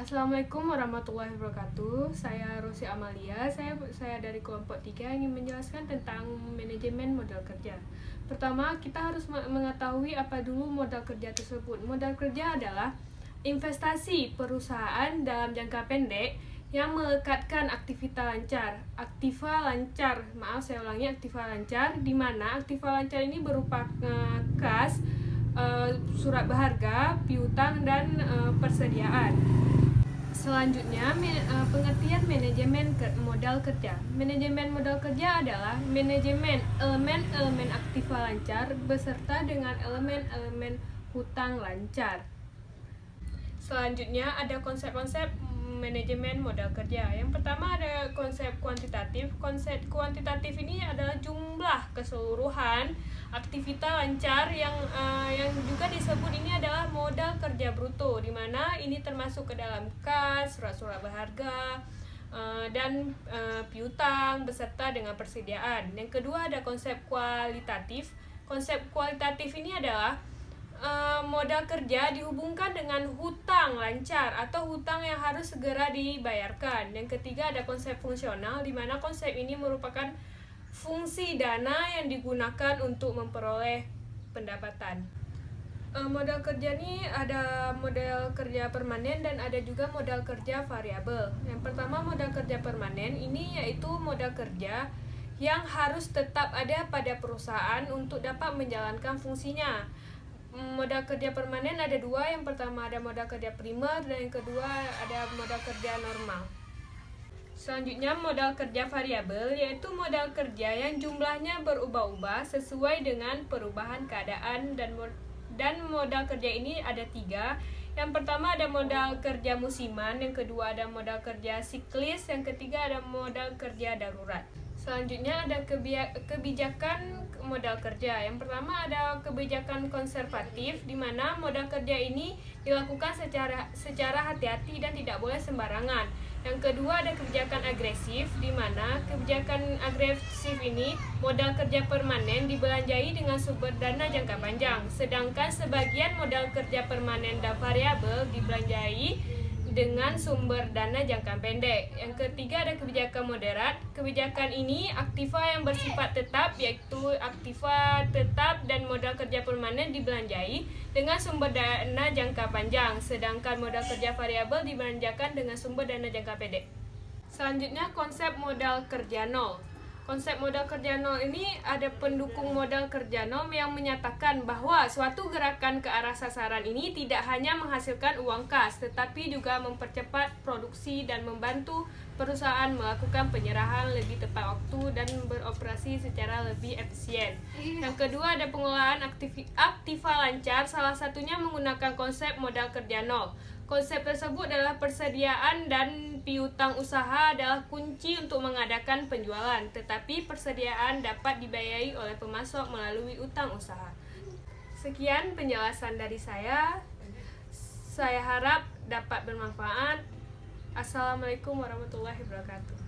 Assalamualaikum warahmatullahi wabarakatuh. Saya Rosi Amalia. Saya dari kelompok 3 ingin menjelaskan tentang manajemen modal kerja. Pertama, kita harus mengetahui apa dulu modal kerja tersebut. Modal kerja adalah investasi perusahaan dalam jangka pendek yang melekatkan aktiva lancar, di mana aktiva lancar ini berupa kas, surat berharga, piutang, dan persediaan. Selanjutnya, pengertian manajemen modal kerja. Manajemen modal kerja adalah manajemen elemen-elemen aktiva lancar beserta dengan elemen-elemen hutang lancar. Selanjutnya ada konsep-konsep manajemen modal kerja. Yang pertama ada konsep kuantitatif. Konsep kuantitatif ini adalah jumlah keseluruhan aktivitas lancar yang juga disebut ini adalah modal kerja bruto, di mana ini termasuk ke dalam kas, surat-surat berharga, dan piutang beserta dengan persediaan. Yang kedua ada konsep kualitatif. Konsep kualitatif ini adalah modal kerja dihubungkan dengan hutang lancar atau hutang yang harus segera dibayarkan. Yang ketiga ada konsep fungsional, di mana konsep ini merupakan fungsi dana yang digunakan untuk memperoleh pendapatan. Modal kerja ini ada modal kerja permanen dan ada juga modal kerja variabel. Yang pertama modal kerja permanen ini yaitu modal kerja yang harus tetap ada pada perusahaan untuk dapat menjalankan fungsinya. Modal kerja permanen ada dua. Yang pertama ada modal kerja primer dan yang kedua ada modal kerja normal. Selanjutnya modal kerja variabel yaitu modal kerja yang jumlahnya berubah-ubah sesuai dengan perubahan keadaan, dan modal kerja ini ada 3. Yang pertama ada modal kerja musiman, yang kedua ada modal kerja siklis, yang ketiga ada modal kerja darurat. Selanjutnya ada kebijakan modal kerja. Yang pertama ada kebijakan konservatif, di mana modal kerja ini dilakukan secara hati-hati dan tidak boleh sembarangan. Yang kedua ada kebijakan agresif, di mana kebijakan agresif ini modal kerja permanen dibelanjai dengan sumber dana jangka panjang, sedangkan sebagian modal kerja permanen dan variabel dibelanjai dengan sumber dana jangka pendek. Yang ketiga ada kebijakan moderat. Kebijakan ini aktiva yang bersifat tetap, yaitu aktiva tetap dan modal kerja permanen dibelanjai dengan sumber dana jangka panjang, sedangkan modal kerja variabel dibelanjakan dengan sumber dana jangka pendek. Selanjutnya konsep modal kerja nol. Konsep modal kerja nol ini ada pendukung modal kerja nol yang menyatakan bahwa suatu gerakan ke arah sasaran ini tidak hanya menghasilkan uang kas, tetapi juga mempercepat produksi dan membantu perusahaan melakukan penyerahan lebih tepat waktu dan beroperasi secara lebih efisien. Yang kedua ada pengolahan aktiva lancar, salah satunya menggunakan konsep modal kerja nol. Konsep tersebut adalah persediaan dan piutang usaha adalah kunci untuk mengadakan penjualan, tetapi persediaan dapat dibiayai oleh pemasok melalui utang usaha. Sekian penjelasan dari saya. Saya harap dapat bermanfaat. Assalamualaikum warahmatullahi wabarakatuh.